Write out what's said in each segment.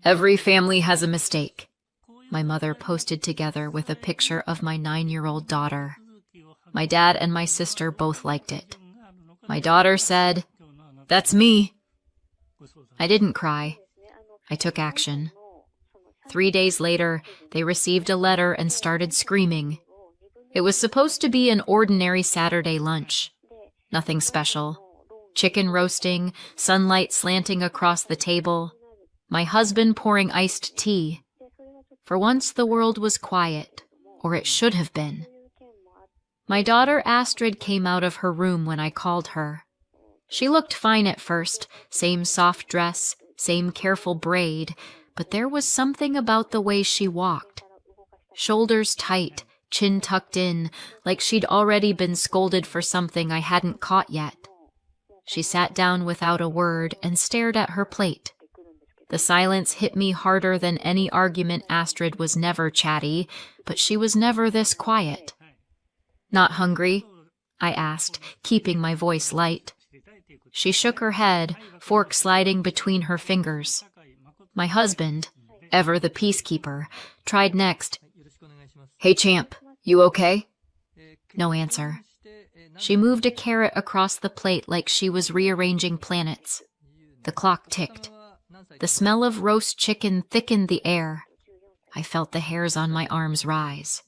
Every family has a mistake. My mother posted together with a picture of my 9-year-old daughter. My dad and my sister both liked it. My daughter said, "That's me." I didn't cry. I took action. 3 days later, they received a letter and started screaming. It was supposed to be an ordinary Saturday lunch. Nothing special. Chicken roasting, sunlight slanting across the table, my husband pouring iced tea. For once the world was quiet, or it should have been. My daughter Astrid came out of her room when I called her. She looked fine at first, same soft dress, same careful braid, but there was something about the way she walked. Shoulders tight, chin tucked in, like she'd already been scolded for something I hadn't caught yet. She sat down without a word and stared at her plate. The silence hit me harder than any argument. Astrid was never chatty, but she was never this quiet. "Not hungry?" I asked, keeping my voice light. She shook her head, fork sliding between her fingers. My husband, ever the peacekeeper, tried next. "Hey, champ, you okay?" No answer. She moved a carrot across the plate like she was rearranging planets. The clock ticked. The smell of roast chicken thickened the air. I felt the hairs on my arms rise.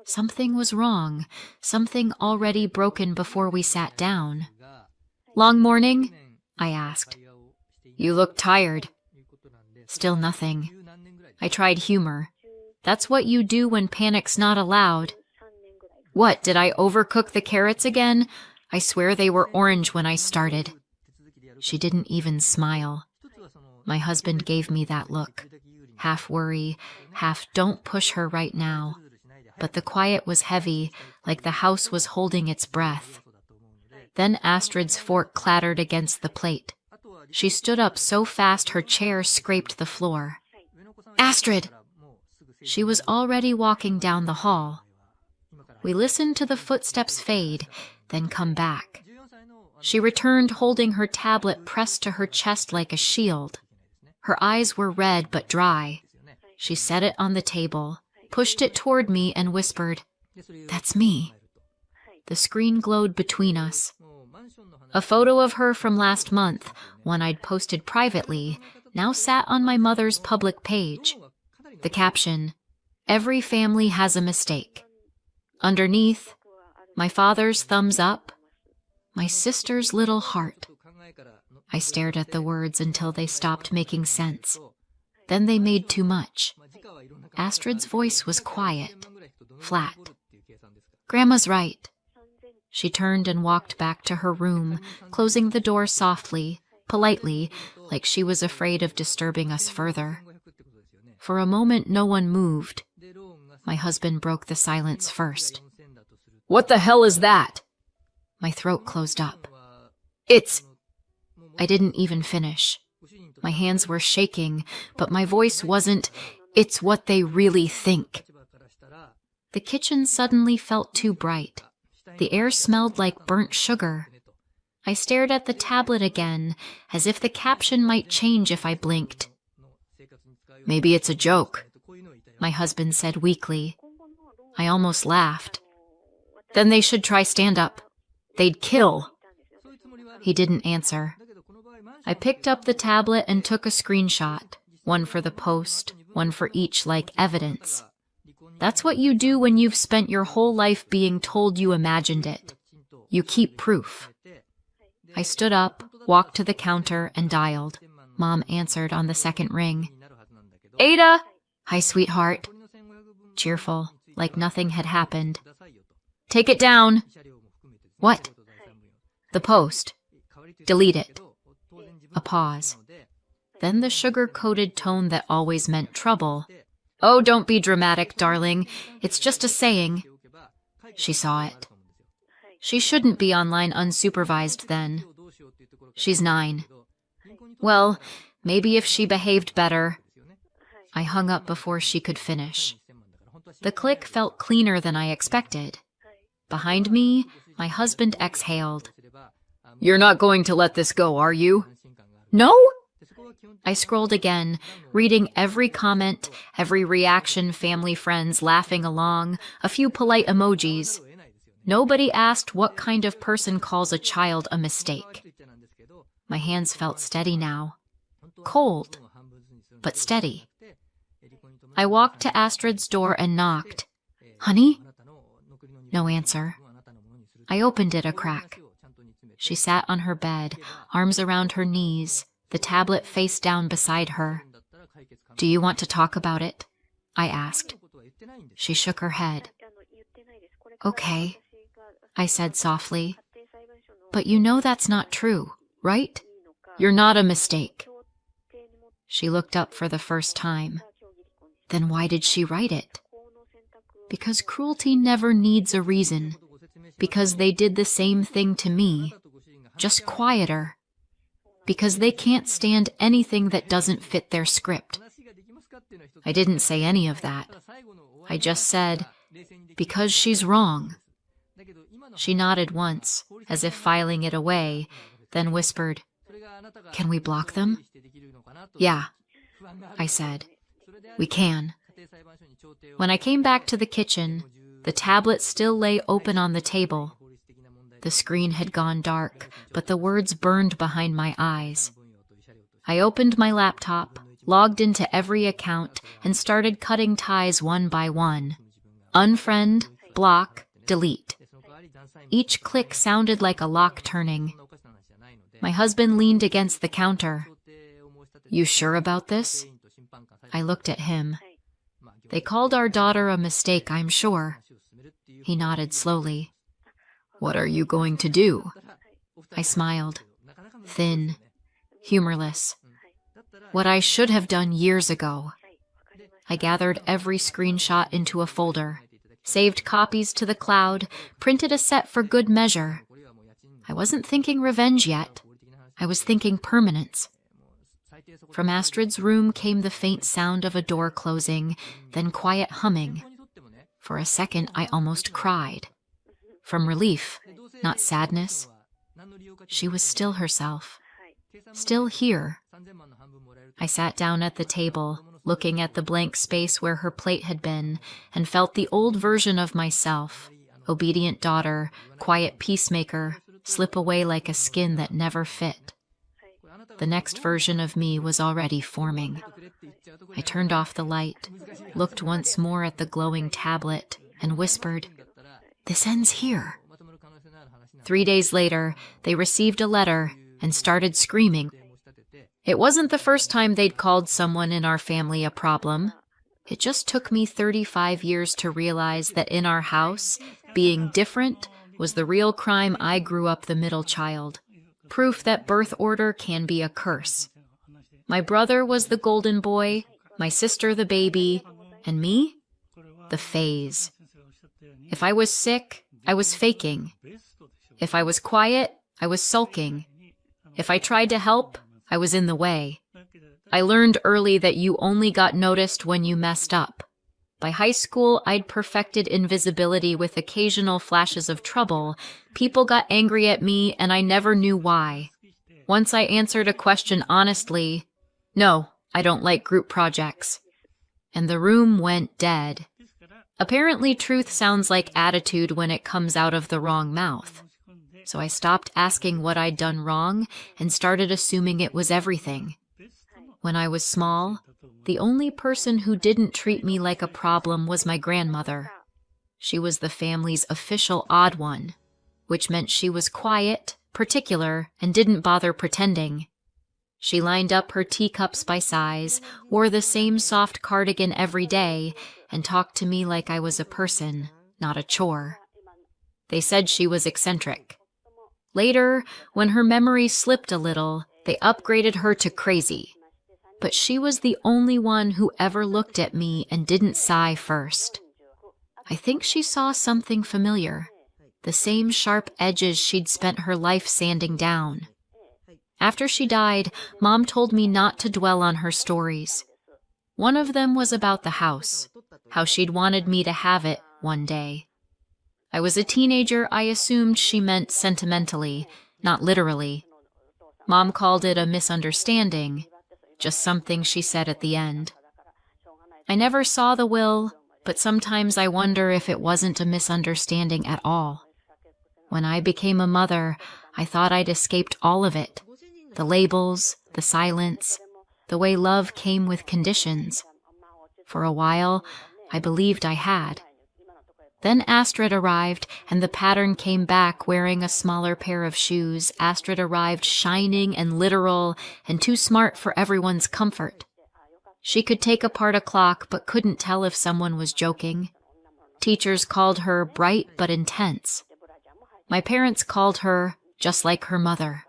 Something was wrong, something already broken before we sat down. "Long morning?" I asked. "You look tired." Still nothing. I tried humor. That's what you do when panic's not allowed. "What, did I overcook the carrots again? I swear they were orange when I started." She didn't even smile. My husband gave me that look. Half worry, half don't push her right now. But the quiet was heavy, like the house was holding its breath. Then Astrid's fork clattered against the plate. She stood up so fast her chair scraped the floor. "Astrid!" She was already walking down the hall. We listened to the footsteps fade, then come back. She returned holding her tablet pressed to her chest like a shield. Her eyes were red but dry. She set it on the table, pushed it toward me and whispered, "That's me." The screen glowed between us. A photo of her from last month, one I'd posted privately, now sat on my mother's public page. The caption, "Every family has a mistake." Underneath, my father's thumbs up, my sister's little heart. I stared at the words until they stopped making sense. Then they made too much. Astrid's voice was quiet, flat. "Grandma's right." She turned and walked back to her room, closing the door softly, politely, like she was afraid of disturbing us further. For a moment no one moved. My husband broke the silence first. "What the hell is that?" My throat closed up. "It's..." I didn't even finish. My hands were shaking, but my voice wasn't, "It's what they really think." The kitchen suddenly felt too bright. The air smelled like burnt sugar. I stared at the tablet again, as if the caption might change if I blinked. "Maybe it's a joke," my husband said weakly. I almost laughed. "Then they should try stand-up. They'd kill." He didn't answer. I picked up the tablet and took a screenshot, one for the post, one for each like evidence. That's what you do when you've spent your whole life being told you imagined it. You keep proof. I stood up, walked to the counter, and dialed. Mom answered on the second ring. "Ada!" "Hi, sweetheart." Cheerful, like nothing had happened. "Take it down." "What?" "The post. Delete it." A pause. Then the sugar-coated tone that always meant trouble. "Oh, don't be dramatic, darling. It's just a saying." She saw it. She shouldn't be online unsupervised then. She's 9. Well, maybe if she behaved better. I hung up before she could finish. The click felt cleaner than I expected. Behind me, my husband exhaled. "You're not going to let this go, are you?" "No?" I scrolled again, reading every comment, every reaction, family, friends laughing along, a few polite emojis. Nobody asked what kind of person calls a child a mistake. My hands felt steady now. Cold, but steady. I walked to Astrid's door and knocked. "Honey?" No answer. I opened it a crack. She sat on her bed, arms around her knees, the tablet face down beside her. "Do you want to talk about it?" I asked. She shook her head. "Okay," I said softly. "But you know that's not true, right? You're not a mistake." She looked up for the first time. "Then why did she write it?" "Because cruelty never needs a reason. Because they did the same thing to me, just quieter. Because they can't stand anything that doesn't fit their script." I didn't say any of that. I just said, "Because she's wrong." She nodded once, as if filing it away, then whispered, "Can we block them?" "Yeah," I said. "We can." When I came back to the kitchen, the tablet still lay open on the table. The screen had gone dark, but the words burned behind my eyes. I opened my laptop, logged into every account, and started cutting ties one by one. Unfriend, block, delete. Each click sounded like a lock turning. My husband leaned against the counter. "You sure about this?" I looked at him. "They called our daughter a mistake, I'm sure." He nodded slowly. "What are you going to do?" I smiled. Thin, humorless. What I should have done years ago. I gathered every screenshot into a folder, saved copies to the cloud, printed a set for good measure. I wasn't thinking revenge yet. I was thinking permanence. From Astrid's room came the faint sound of a door closing, then quiet humming. For a second, I almost cried. From relief, not sadness. She was still herself. Still here. I sat down at the table, looking at the blank space where her plate had been, and felt the old version of myself, obedient daughter, quiet peacemaker, slip away like a skin that never fit. The next version of me was already forming. I turned off the light, looked once more at the glowing tablet, and whispered, "This ends here." 3 days later, they received a letter and started screaming. It wasn't the first time they'd called someone in our family a problem. It just took me 35 years to realize that in our house, being different was the real crime. I grew up the middle child. Proof that birth order can be a curse. My brother was the golden boy, my sister the baby, and me, the phase. If I was sick, I was faking. If I was quiet, I was sulking. If I tried to help, I was in the way. I learned early that you only got noticed when you messed up. By high school, I'd perfected invisibility with occasional flashes of trouble. People got angry at me, and I never knew why. Once I answered a question honestly, "No, I don't like group projects." And the room went dead. Apparently, truth sounds like attitude when it comes out of the wrong mouth. So I stopped asking what I'd done wrong and started assuming it was everything. When I was small, the only person who didn't treat me like a problem was my grandmother. She was the family's official odd one, which meant she was quiet, particular, and didn't bother pretending. She lined up her teacups by size, wore the same soft cardigan every day, and talked to me like I was a person, not a chore. They said she was eccentric. Later, when her memory slipped a little, they upgraded her to crazy. But she was the only one who ever looked at me and didn't sigh first. I think she saw something familiar, the same sharp edges she'd spent her life sanding down. After she died, Mom told me not to dwell on her stories. One of them was about the house, how she'd wanted me to have it one day. I was a teenager. I assumed she meant sentimentally, not literally. Mom called it a misunderstanding, just something she said at the end. I never saw the will, but sometimes I wonder if it wasn't a misunderstanding at all. When I became a mother, I thought I'd escaped all of it. The labels, the silence, the way love came with conditions. For a while, I believed I had. Then Astrid arrived, and the pattern came back wearing a smaller pair of shoes. Astrid arrived shining and literal and too smart for everyone's comfort. She could take apart a clock but couldn't tell if someone was joking. Teachers called her bright but intense. My parents called her just like her mother.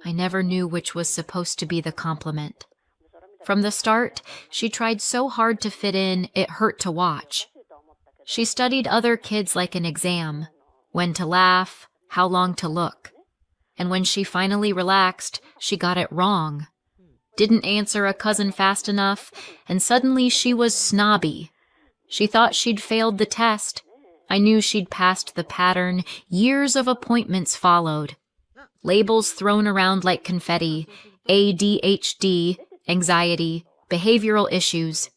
I never knew which was supposed to be the compliment. From the start, she tried so hard to fit in, it hurt to watch. She studied other kids like an exam, when to laugh, how long to look. And when she finally relaxed, she got it wrong. Didn't answer a cousin fast enough, and suddenly she was snobby. She thought she'd failed the test. I knew she'd passed the pattern. Years of appointments followed. Labels thrown around like confetti. ADHD, anxiety, behavioral issues.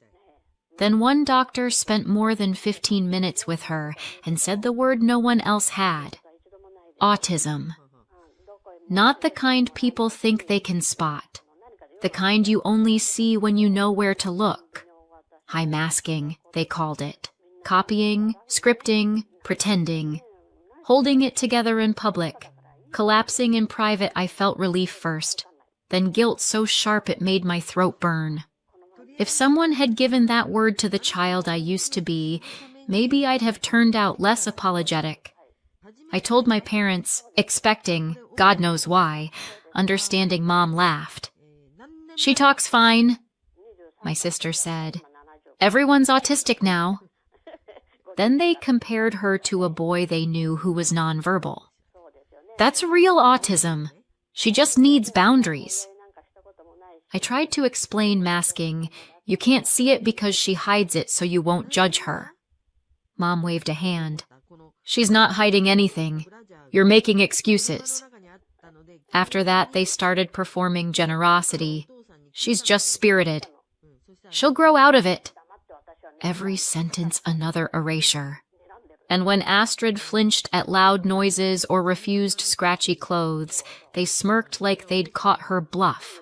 Then one doctor spent more than 15 minutes with her and said the word no one else had. Autism. Not the kind people think they can spot. The kind you only see when you know where to look. High masking, they called it. Copying, scripting, pretending. Holding it together in public. Collapsing in private, I felt relief first. Then guilt so sharp it made my throat burn. If someone had given that word to the child I used to be, maybe I'd have turned out less apologetic. I told my parents, expecting, God knows why, understanding Mom laughed. She talks fine, my sister said. Everyone's autistic now. Then they compared her to a boy they knew who was nonverbal. That's real autism. She just needs boundaries. I tried to explain masking. You can't see it because she hides it so you won't judge her. Mom waved a hand. She's not hiding anything. You're making excuses. After that, they started performing generosity. She's just spirited. She'll grow out of it. Every sentence another erasure. And when Astrid flinched at loud noises or refused scratchy clothes, they smirked like they'd caught her bluff.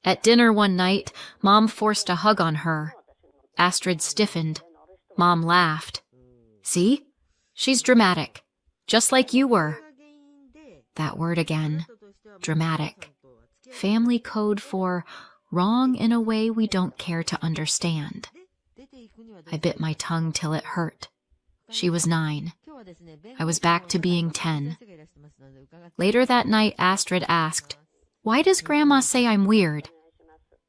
At dinner one night, Mom forced a hug on her. Astrid stiffened. Mom laughed. See? She's dramatic. Just like you were. That word again. Dramatic. Family code for wrong in a way we don't care to understand. I bit my tongue till it hurt. She was 9. I was back to being 10. Later that night, Astrid asked, "Why does Grandma say I'm weird?"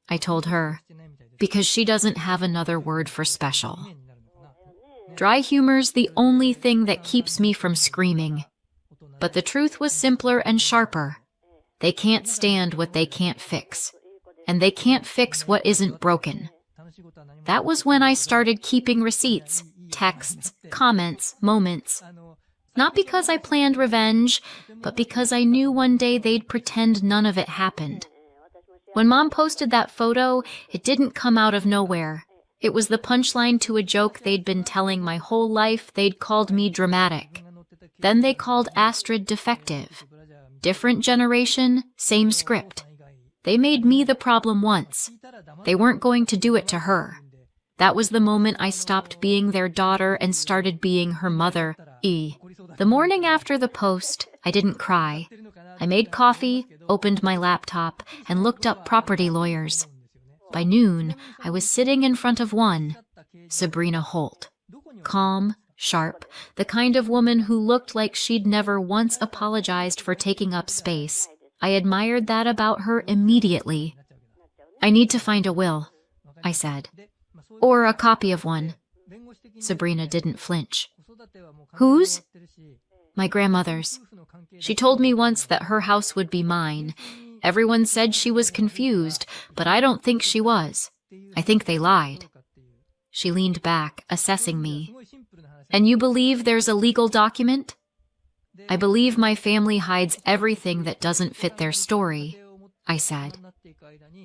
I told her, because she doesn't have another word for special. Dry humor's the only thing that keeps me from screaming. But the truth was simpler and sharper. They can't stand what they can't fix. And they can't fix what isn't broken. That was when I started keeping receipts, texts, comments, moments. Not because I planned revenge, but because I knew one day they'd pretend none of it happened. When Mom posted that photo, it didn't come out of nowhere. It was the punchline to a joke they'd been telling my whole life. They'd called me dramatic. Then they called Astrid defective. Different generation, same script. They made me the problem once. They weren't going to do it to her. That was the moment I stopped being their daughter and started being her mother. The morning after the post, I didn't cry. I made coffee, opened my laptop, and looked up property lawyers. By noon, I was sitting in front of one, Sabrina Holt. Calm, sharp, the kind of woman who looked like she'd never once apologized for taking up space. I admired that about her immediately. "I need to find a will," I said. "Or a copy of one." Sabrina didn't flinch. "Whose?" "My grandmother's. She told me once that her house would be mine. Everyone said she was confused, but I don't think she was. I think they lied." She leaned back, assessing me. "And you believe there's a legal document?" "I believe my family hides everything that doesn't fit their story," I said.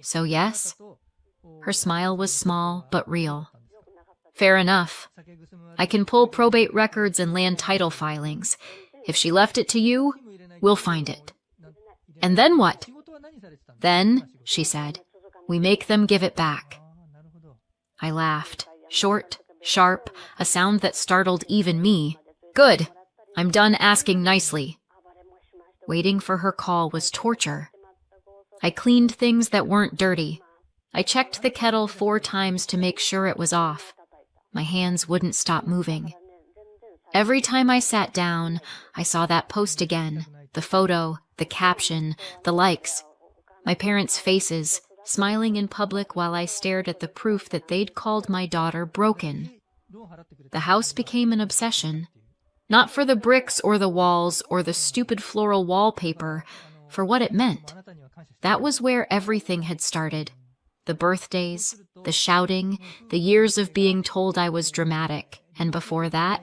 So yes? Her smile was small but real. Fair enough. I can pull probate records and land title filings. If she left it to you, we'll find it. And then what? Then, she said, we make them give it back. I laughed. Short, sharp, a sound that startled even me. Good. I'm done asking nicely. Waiting for her call was torture. I cleaned things that weren't dirty. I checked the kettle 4 times to make sure it was off. My hands wouldn't stop moving. Every time I sat down, I saw that post again, the photo, the caption, the likes. My parents' faces, smiling in public while I stared at the proof that they'd called my daughter broken. The house became an obsession. Not for the bricks or the walls or the stupid floral wallpaper, for what it meant. That was where everything had started. The birthdays, the shouting, the years of being told I was dramatic, and before that,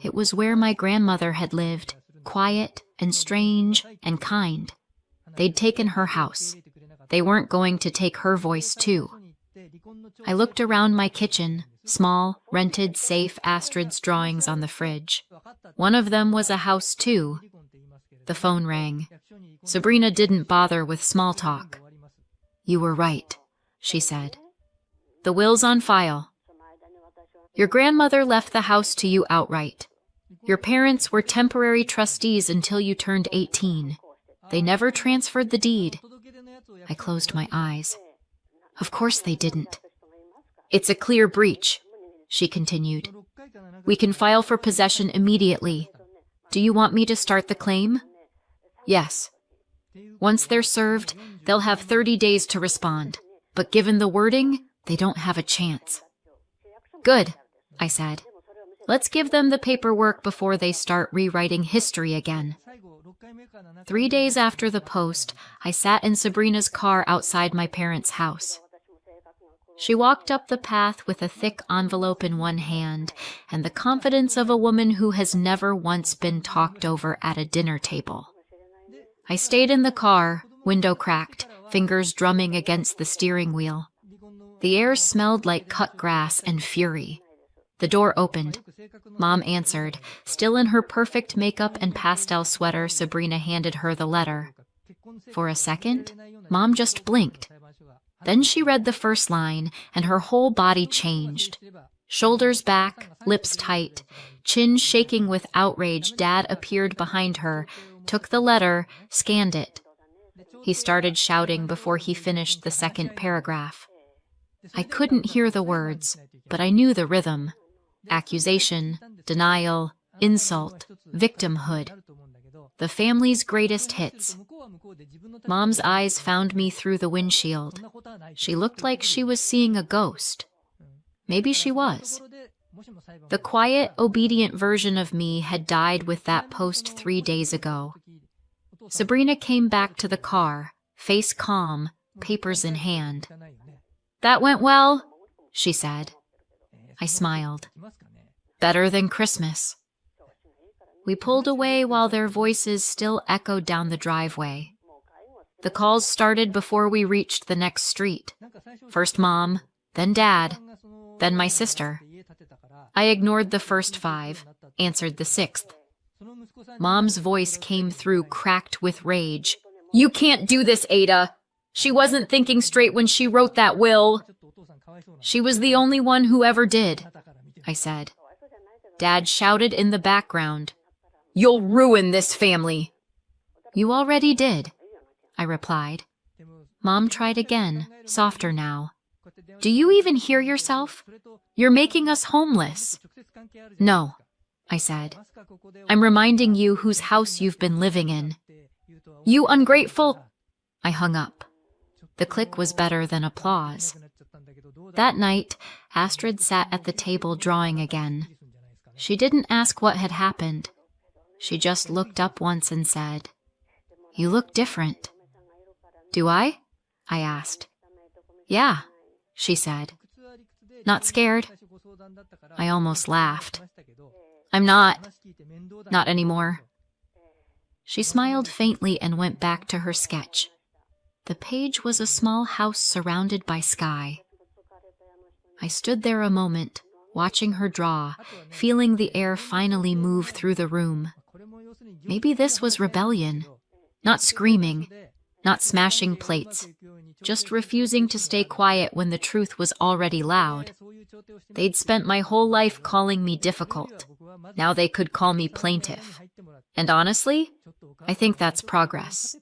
it was where my grandmother had lived, quiet and strange and kind. They'd taken her house. They weren't going to take her voice too. I looked around my kitchen, small, rented, safe Astrid's drawings on the fridge. One of them was a house too. The phone rang. Sabrina didn't bother with small talk. You were right, she said. The will's on file. Your grandmother left the house to you outright. Your parents were temporary trustees until you turned 18. They never transferred the deed. I closed my eyes. Of course they didn't. It's a clear breach, she continued. We can file for possession immediately. Do you want me to start the claim? Yes. Once they're served, they'll have 30 days to respond. But given the wording, they don't have a chance. Good, I said. Let's give them the paperwork before they start rewriting history again. 3 days after the post, I sat in Sabrina's car outside my parents' house. She walked up the path with a thick envelope in one hand and the confidence of a woman who has never once been talked over at a dinner table. I stayed in the car, window cracked, fingers drumming against the steering wheel. The air smelled like cut grass and fury. The door opened. Mom answered. Still in her perfect makeup and pastel sweater, Sabrina handed her the letter. For a second, Mom just blinked. Then she read the first line, and her whole body changed. Shoulders back, lips tight, chin shaking with outrage, Dad appeared behind her, took the letter, scanned it. He started shouting before he finished the second paragraph. I couldn't hear the words, but I knew the rhythm. Accusation, denial, insult, victimhood. The family's greatest hits. Mom's eyes found me through the windshield. She looked like she was seeing a ghost. Maybe she was. The quiet, obedient version of me had died with that post 3 days ago. Sabrina came back to the car, face calm, papers in hand. That went well, she said. I smiled. Better than Christmas. We pulled away while their voices still echoed down the driveway. The calls started before we reached the next street. First Mom, then Dad, then my sister. I ignored the first 5, answered the 6th. Mom's voice came through cracked with rage. You can't do this, Ada. She wasn't thinking straight when she wrote that will. She was the only one who ever did, I said. Dad shouted in the background. You'll ruin this family. You already did, I replied. Mom tried again, softer now. Do you even hear yourself? You're making us homeless. No, I said. I'm reminding you whose house you've been living in. You ungrateful... I hung up. The click was better than applause. That night, Astrid sat at the table drawing again. She didn't ask what had happened. She just looked up once and said, You look different. Do I? I asked. Yeah, she said. Not scared? I almost laughed. I'm not. Not anymore. She smiled faintly and went back to her sketch. The page was a small house surrounded by sky. I stood there a moment, watching her draw, feeling the air finally move through the room. Maybe this was rebellion. Not screaming, not smashing plates, just refusing to stay quiet when the truth was already loud. They'd spent my whole life calling me difficult. Now they could call me plaintiff. And honestly, I think that's progress.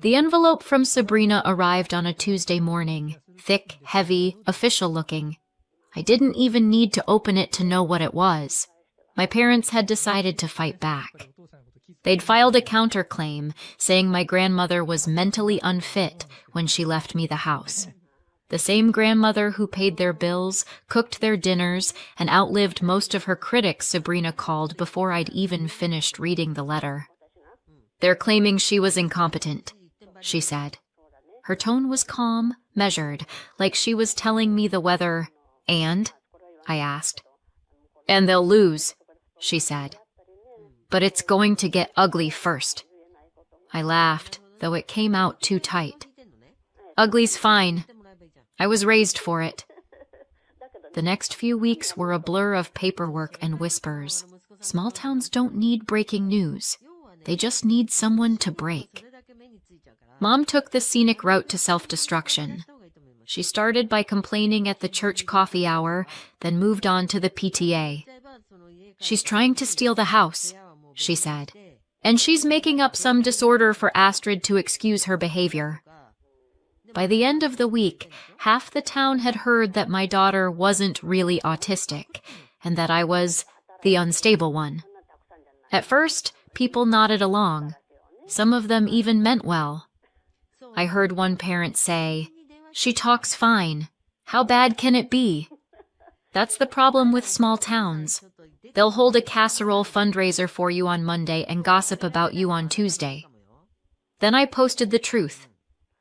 The envelope from Sabrina arrived on a Tuesday morning, thick, heavy, official-looking. I didn't even need to open it to know what it was. My parents had decided to fight back. They'd filed a counterclaim, saying my grandmother was mentally unfit when she left me the house. The same grandmother who paid their bills, cooked their dinners, and outlived most of her critics, Sabrina called before I'd even finished reading the letter. "They're claiming she was incompetent," she said. Her tone was calm, measured, like she was telling me the weather. "And?" I asked. "And they'll lose," she said. "But it's going to get ugly first." I laughed, though it came out too tight. "Ugly's fine. I was raised for it." The next few weeks were a blur of paperwork and whispers. Small towns don't need breaking news. They just need someone to break. Mom took the scenic route to self-destruction. She started by complaining at the church coffee hour, then moved on to the PTA. "She's trying to steal the house," she said. "And she's making up some disorder for Astrid to excuse her behavior." By the end of the week, half the town had heard that my daughter wasn't really autistic, and that I was the unstable one. At first, people nodded along. Some of them even meant well. I heard one parent say, "She talks fine. How bad can it be?" That's the problem with small towns. They'll hold a casserole fundraiser for you on Monday and gossip about you on Tuesday. Then I posted the truth.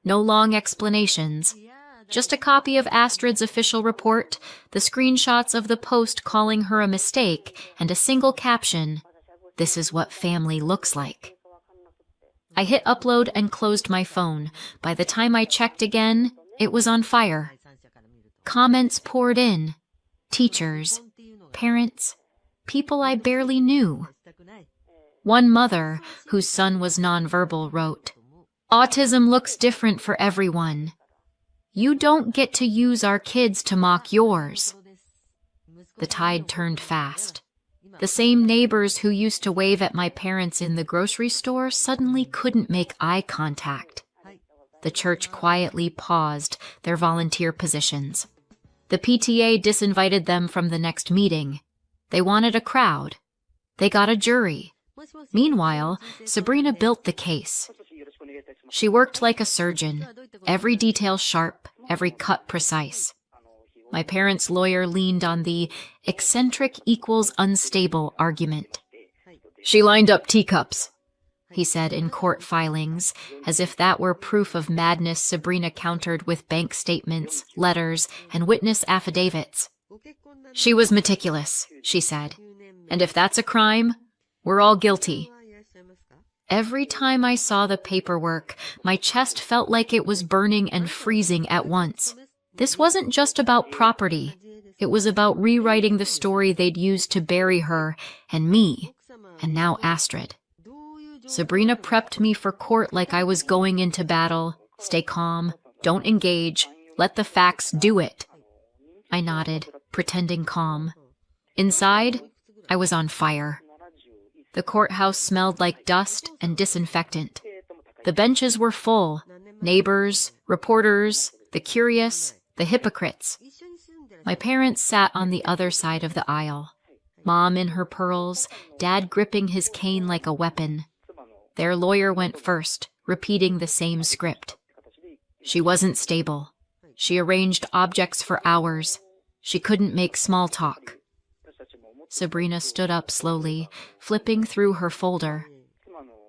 No long explanations. Just a copy of Astrid's official report, the screenshots of the post calling her a mistake, and a single caption, "This is what family looks like." I hit upload and closed my phone. By the time I checked again, it was on fire. Comments poured in. Teachers, parents, people I barely knew. One mother, whose son was nonverbal, wrote, "Autism looks different for everyone. You don't get to use our kids to mock yours." The tide turned fast. The same neighbors who used to wave at my parents in the grocery store suddenly couldn't make eye contact. The church quietly paused their volunteer positions. The PTA disinvited them from the next meeting. They wanted a crowd. They got a jury. Meanwhile, Sabrina built the case. She worked like a surgeon, every detail sharp, every cut precise. My parents' lawyer leaned on the eccentric equals unstable argument. "She lined up teacups," he said in court filings, as if that were proof of madness. Sabrina countered with bank statements, letters, and witness affidavits. "She was meticulous," she said, "and if that's a crime, we're all guilty." Every time I saw the paperwork, my chest felt like it was burning and freezing at once. This wasn't just about property. It was about rewriting the story they'd used to bury her and me, and now Astrid. Sabrina prepped me for court like I was going into battle. "Stay calm, don't engage, let the facts do it." I nodded, pretending calm. Inside, I was on fire. The courthouse smelled like dust and disinfectant. The benches were full. Neighbors, reporters, the curious, the hypocrites. My parents sat on the other side of the aisle. Mom in her pearls, Dad gripping his cane like a weapon. Their lawyer went first, repeating the same script. She wasn't stable. She arranged objects for hours. She couldn't make small talk. Sabrina stood up slowly, flipping through her folder.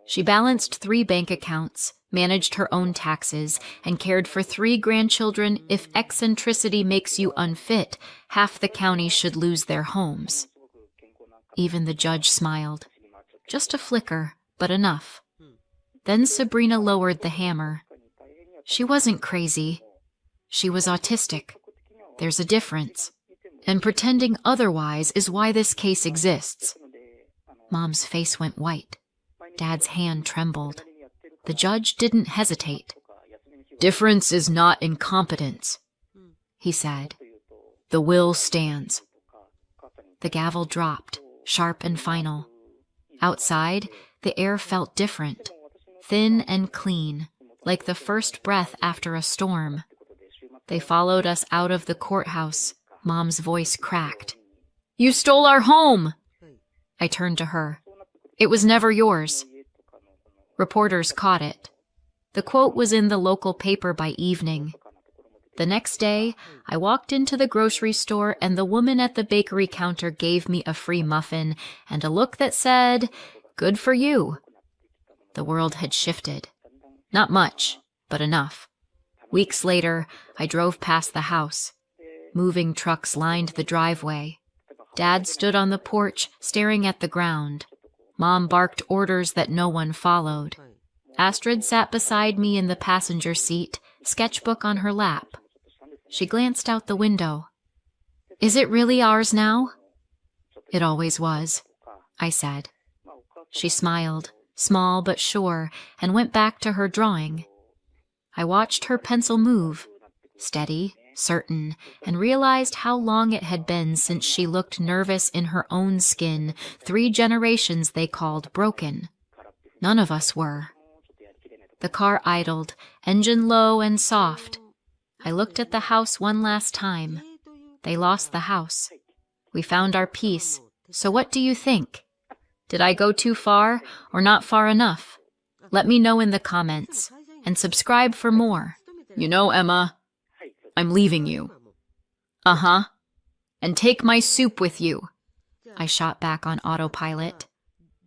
She balanced 3 bank accounts, managed her own taxes, and cared for 3 grandchildren. If eccentricity makes you unfit, half the county should lose their homes. Even the judge smiled. Just a flicker, but enough. Then Sabrina lowered the hammer. She wasn't crazy. She was autistic. There's a difference. And pretending otherwise is why this case exists. Mom's face went white. Dad's hand trembled. The judge didn't hesitate. Difference is not incompetence, he said. The will stands. The gavel dropped, sharp and final. Outside, the air felt different, thin and clean, like the first breath after a storm. They followed us out of the courthouse. Mom's voice cracked. You stole our home! I turned to her. It was never yours. Reporters caught it. The quote was in the local paper by evening. The next day, I walked into the grocery store and the woman at the bakery counter gave me a free muffin and a look that said, "Good for you." The world had shifted. Not much, but enough. Weeks later, I drove past the house. Moving trucks lined the driveway. Dad stood on the porch, staring at the ground. Mom barked orders that no one followed. Astrid sat beside me in the passenger seat, sketchbook on her lap. She glanced out the window. Is it really ours now? It always was, I said. She smiled, small but sure, and went back to her drawing. I watched her pencil move, steady, certain, and realized how long it had been since she looked nervous in her own skin, 3 generations they called broken. None of us were. The car idled, engine low and soft. I looked at the house one last time. They lost the house. We found our peace. So what do you think? Did I go too far or not far enough? Let me know in the comments. And subscribe for more. You know, Emma, I'm leaving you. Uh-huh. And take my soup with you. I shot back on autopilot,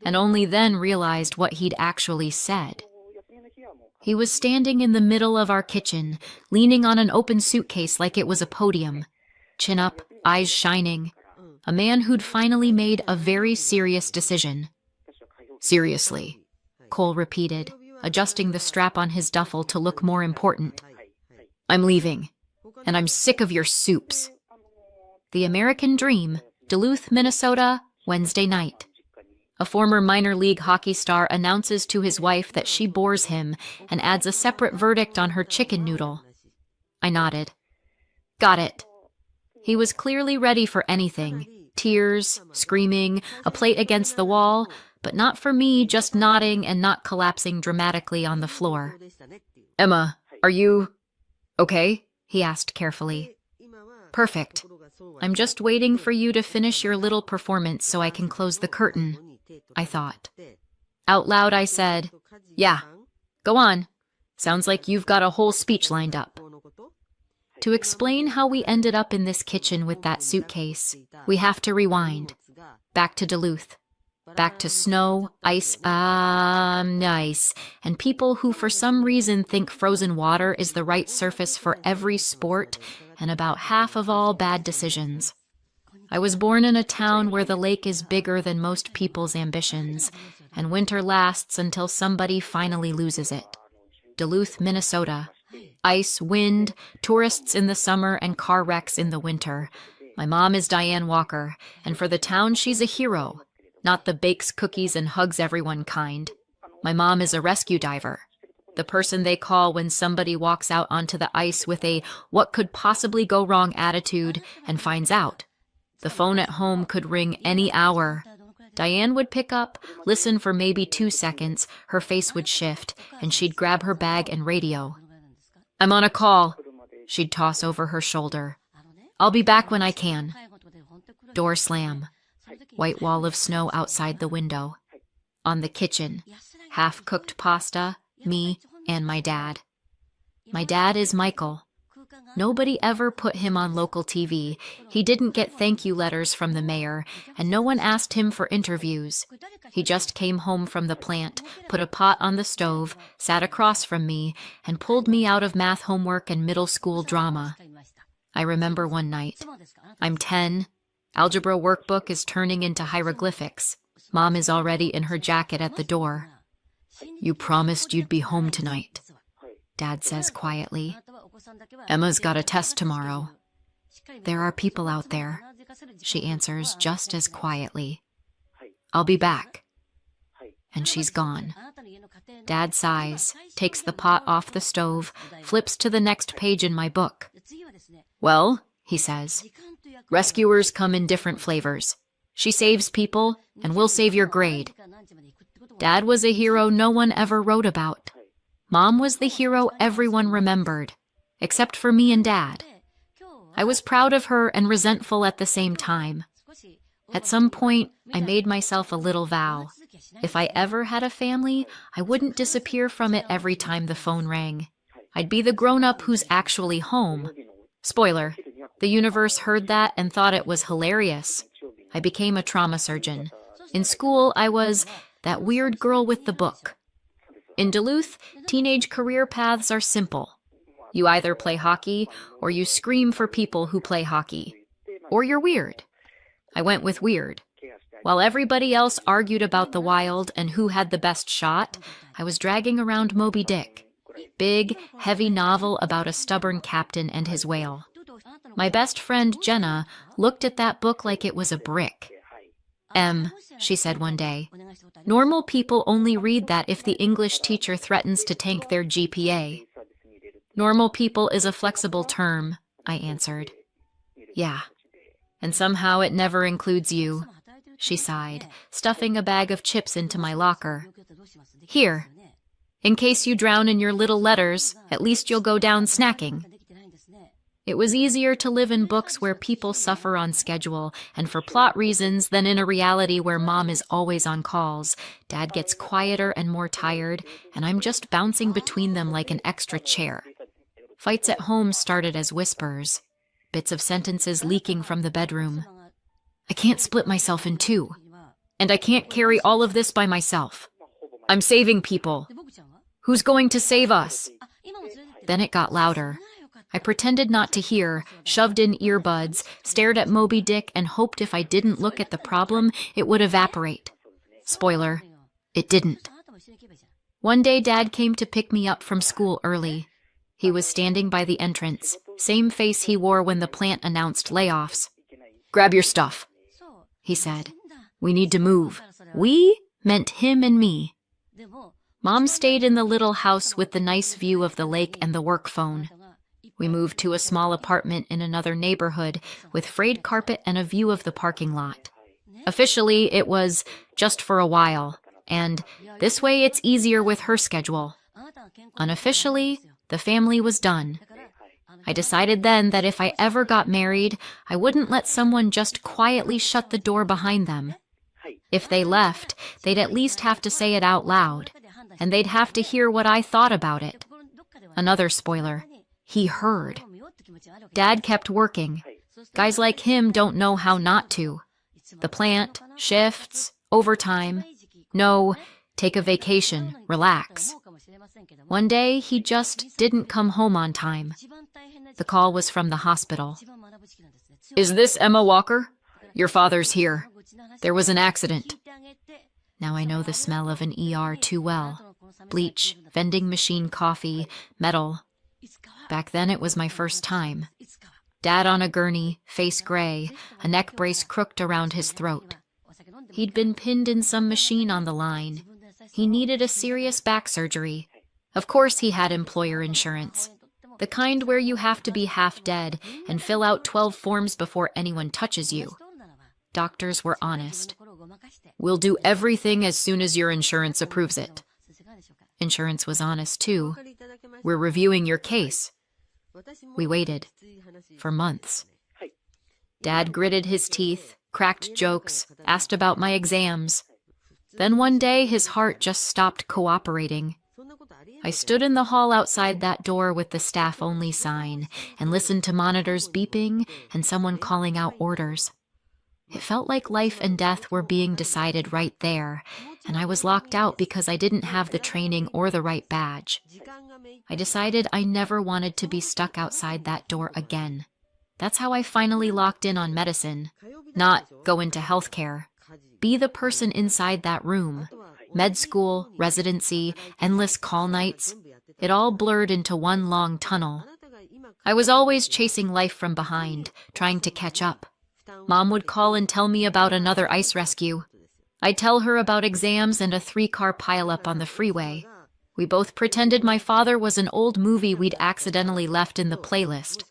and only then realized what he'd actually said. He was standing in the middle of our kitchen, leaning on an open suitcase like it was a podium. Chin up, eyes shining. A man who'd finally made a very serious decision. Seriously, Cole repeated, adjusting the strap on his duffel to look more important. I'm leaving, and I'm sick of your soups. The American Dream, Duluth, Minnesota, Wednesday night. A former minor league hockey star announces to his wife that she bores him and adds a separate verdict on her chicken noodle. I nodded. Got it. He was clearly ready for anything. Tears, screaming, a plate against the wall, but not for me just nodding and not collapsing dramatically on the floor. Emma, are you okay? He asked carefully. Perfect. I'm just waiting for you to finish your little performance so I can close the curtain, I thought. Out loud I said, yeah, go on. Sounds like you've got a whole speech lined up. To explain how we ended up in this kitchen with that suitcase, we have to rewind. Back to Duluth. Back to snow, ice, ice, and people who for some reason think frozen water is the right surface for every sport and about half of all bad decisions. I was born in a town where the lake is bigger than most people's ambitions, and winter lasts until somebody finally loses it. Duluth, Minnesota. Ice, wind, tourists in the summer, and car wrecks in the winter. My mom is Diane Walker, and for the town she's a hero. Not the bakes cookies and hugs everyone kind. My mom is a rescue diver. The person they call when somebody walks out onto the ice with a what could possibly go wrong attitude and finds out. The phone at home could ring any hour. Diane would pick up, listen for maybe 2 seconds, her face would shift, and she'd grab her bag and radio. I'm on a call, she'd toss over her shoulder. I'll be back when I can. Door slam. White wall of snow outside the window. On the kitchen, half-cooked pasta, me, and my dad. My dad is Michael. Nobody ever put him on local TV. He didn't get thank you letters from the mayor, and no one asked him for interviews. He just came home from the plant, put a pot on the stove, sat across from me, and pulled me out of math homework and middle school drama. I remember one night. I'm 10. Algebra workbook is turning into hieroglyphics. Mom is already in her jacket at the door. You promised you'd be home tonight. Dad says quietly. Emma's got a test tomorrow. There are people out there, she answers just as quietly. I'll be back. And she's gone. Dad sighs, takes the pot off the stove, flips to the next page in my book. Well, he says, rescuers come in different flavors. She saves people, and we'll save your grade. Dad was a hero no one ever wrote about. Mom was the hero everyone remembered, except for me and Dad. I was proud of her and resentful at the same time. At some point, I made myself a little vow. If I ever had a family, I wouldn't disappear from it every time the phone rang. I'd be the grown-up who's actually home. Spoiler, the universe heard that and thought it was hilarious. I became a trauma surgeon. In school, I was that weird girl with the book. In Duluth, teenage career paths are simple. You either play hockey, or you scream for people who play hockey. Or you're weird. I went with weird. While everybody else argued about the Wild and who had the best shot, I was dragging around Moby Dick. Big, heavy novel about a stubborn captain and his whale. My best friend, Jenna, looked at that book like it was a brick. She said one day, normal people only read that if the English teacher threatens to tank their GPA. Normal people is a flexible term, I answered. Yeah. And somehow it never includes you, she sighed, stuffing a bag of chips into my locker. Here. In case you drown in your little letters, at least you'll go down snacking. It was easier to live in books where people suffer on schedule and for plot reasons than in a reality where Mom is always on calls, Dad gets quieter and more tired, and I'm just bouncing between them like an extra chair. Fights at home started as whispers, bits of sentences leaking from the bedroom. I can't split myself in two, and I can't carry all of this by myself. I'm saving people. Who's going to save us? Then it got louder. I pretended not to hear, shoved in earbuds, stared at Moby Dick, and hoped if I didn't look at the problem, it would evaporate. Spoiler, it didn't. One day Dad came to pick me up from school early. He was standing by the entrance, same face he wore when the plant announced layoffs. Grab your stuff, he said. We need to move. We meant him and me. Mom stayed in the little house with the nice view of the lake and the work phone. We moved to a small apartment in another neighborhood with frayed carpet and a view of the parking lot. Officially, it was just for a while, and this way it's easier with her schedule. Unofficially, the family was done. I decided then that if I ever got married, I wouldn't let someone just quietly shut the door behind them. If they left, they'd at least have to say it out loud, and they'd have to hear what I thought about it. Another spoiler. He heard. Dad kept working. Guys like him don't know how not to. The plant, shifts, overtime. No, take a vacation, relax. One day, he just didn't come home on time. The call was from the hospital. Is this Emma Walker? Your father's here. There was an accident. Now I know the smell of an ER too well. Bleach, vending machine coffee, metal. Back then it was my first time. Dad on a gurney, face gray, a neck brace crooked around his throat. He'd been pinned in some machine on the line. He needed a serious back surgery. Of course he had employer insurance. The kind where you have to be half dead and fill out 12 forms before anyone touches you. Doctors were honest. We'll do everything as soon as your insurance approves it. Insurance was honest too. We're reviewing your case. We waited. For months. Dad gritted his teeth, cracked jokes, asked about my exams. Then one day his heart just stopped cooperating. I stood in the hall outside that door with the staff-only sign and listened to monitors beeping and someone calling out orders. It felt like life and death were being decided right there, and I was locked out because I didn't have the training or the right badge. I decided I never wanted to be stuck outside that door again. That's how I finally locked in on medicine. Not go into healthcare. Be the person inside that room. Med school, residency, endless call nights. It all blurred into one long tunnel. I was always chasing life from behind, trying to catch up. Mom would call and tell me about another ice rescue. I'd tell her about exams and a 3-car pileup on the freeway. We both pretended my father was an old movie we'd accidentally left in the playlist.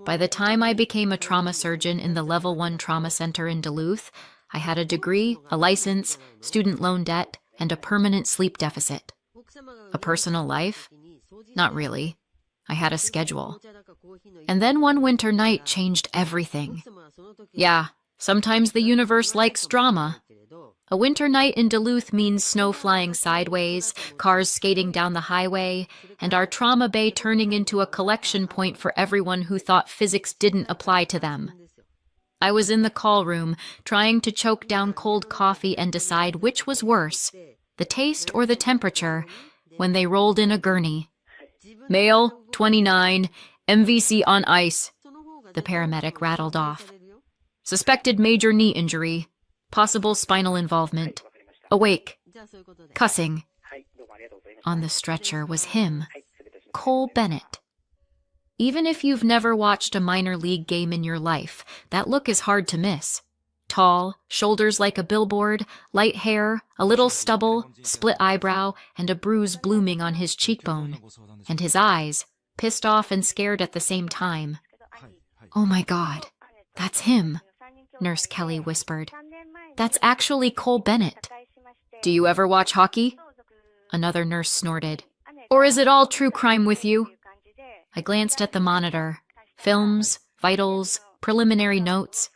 By the time I became a trauma surgeon in the Level 1 trauma center in Duluth, I had a degree, a license, student loan debt, and a permanent sleep deficit. A personal life? Not really. I had a schedule. And then one winter night changed everything. Yeah, sometimes the universe likes drama. A winter night in Duluth means snow flying sideways, cars skating down the highway, and our trauma bay turning into a collection point for everyone who thought physics didn't apply to them. I was in the call room, trying to choke down cold coffee and decide which was worse, the taste or the temperature, when they rolled in a gurney. Male, 29, MVC on ice, the paramedic rattled off. Suspected major knee injury. Possible spinal involvement. Awake. Cussing. On the stretcher was him, Cole Bennett. Even if you've never watched a minor league game in your life, that look is hard to miss. Tall, shoulders like a billboard, light hair, a little stubble, split eyebrow, and a bruise blooming on his cheekbone. And his eyes, pissed off and scared at the same time. "Oh my God, that's him," Nurse Kelly whispered. "That's actually Cole Bennett." "Do you ever watch hockey?" Another nurse snorted. "Or is it all true crime with you?" I glanced at the monitor. Films, vitals, preliminary notes.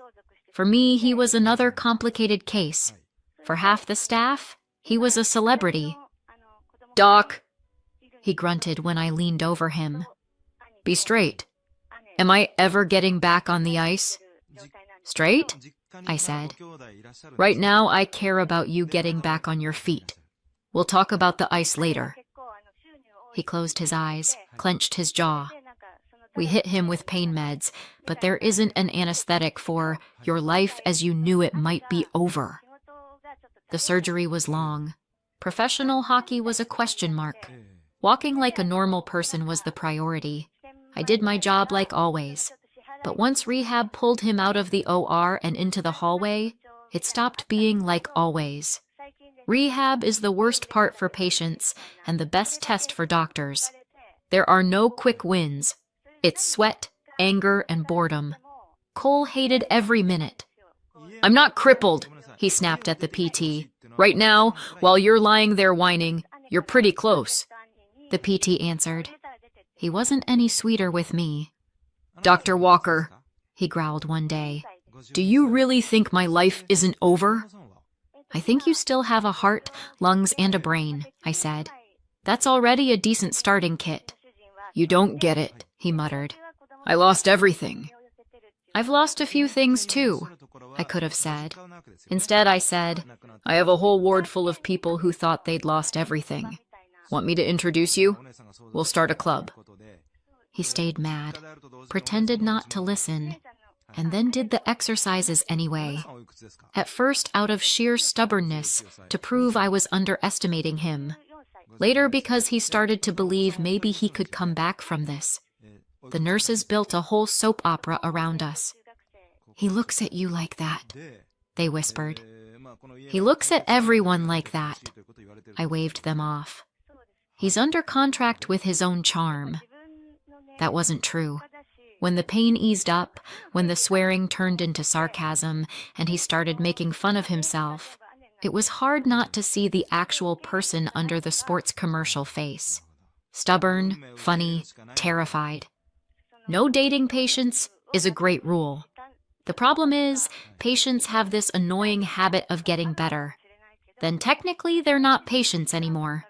For me, he was another complicated case. For half the staff, he was a celebrity. "Doc," he grunted when I leaned over him. "Be straight. Am I ever getting back on the ice?" "Straight?" I said. "Right now, I care about you getting back on your feet. We'll talk about the ice later." He closed his eyes, clenched his jaw. We hit him with pain meds, but there isn't an anesthetic for your life as you knew it might be over. The surgery was long. Professional hockey was a question mark. Walking like a normal person was the priority. I did my job like always. But once rehab pulled him out of the OR and into the hallway, it stopped being like always. Rehab is the worst part for patients and the best test for doctors. There are no quick wins. It's sweat, anger, and boredom. Cole hated every minute. "I'm not crippled," he snapped at the PT. "Right now, while you're lying there whining, you're pretty close." The PT answered. He wasn't any sweeter with me. "Dr. Walker," he growled one day, "do you really think my life isn't over?" "I think you still have a heart, lungs, and a brain," I said. "That's already a decent starting kit." "You don't get it," he muttered. "I lost everything." "I've lost a few things too," I could have said. Instead, I said, "I have a whole ward full of people who thought they'd lost everything. Want me to introduce you? We'll start a club." He stayed mad, pretended not to listen, and then did the exercises anyway. At first out of sheer stubbornness to prove I was underestimating him. Later because he started to believe maybe he could come back from this. The nurses built a whole soap opera around us. "He looks at you like that," they whispered. "He looks at everyone like that." I waved them off. "He's under contract with his own charm." That wasn't true. When the pain eased up, when the swearing turned into sarcasm, and he started making fun of himself, it was hard not to see the actual person under the sports commercial face. Stubborn, funny, terrified. No dating patients is a great rule. The problem is, patients have this annoying habit of getting better. Then technically they're not patients anymore.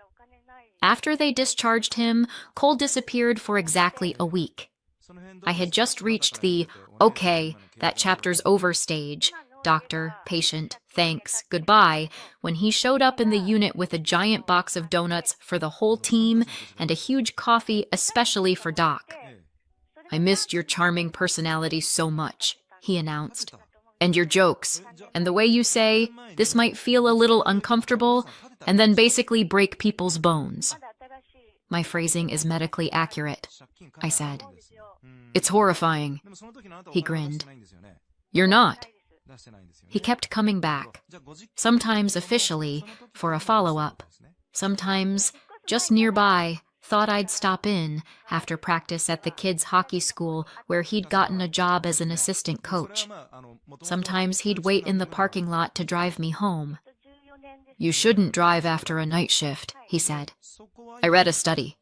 After they discharged him, Cole disappeared for exactly a week. I had just reached the, "Okay, that chapter's over" stage. Doctor, patient, thanks, goodbye, when he showed up in the unit with a giant box of donuts for the whole team and a huge coffee especially for Doc. "I missed your charming personality so much," he announced. "And your jokes, and the way you say, 'This might feel a little uncomfortable,' and then basically break people's bones." My phrasing is medically accurate, I said. It's horrifying. He grinned. You're not. He kept coming back, sometimes officially, for a follow-up, sometimes just nearby, thought I'd stop in after practice at the kids' hockey school where he'd gotten a job as an assistant coach. Sometimes he'd wait in the parking lot to drive me home. You shouldn't drive after a night shift, he said. I read a study.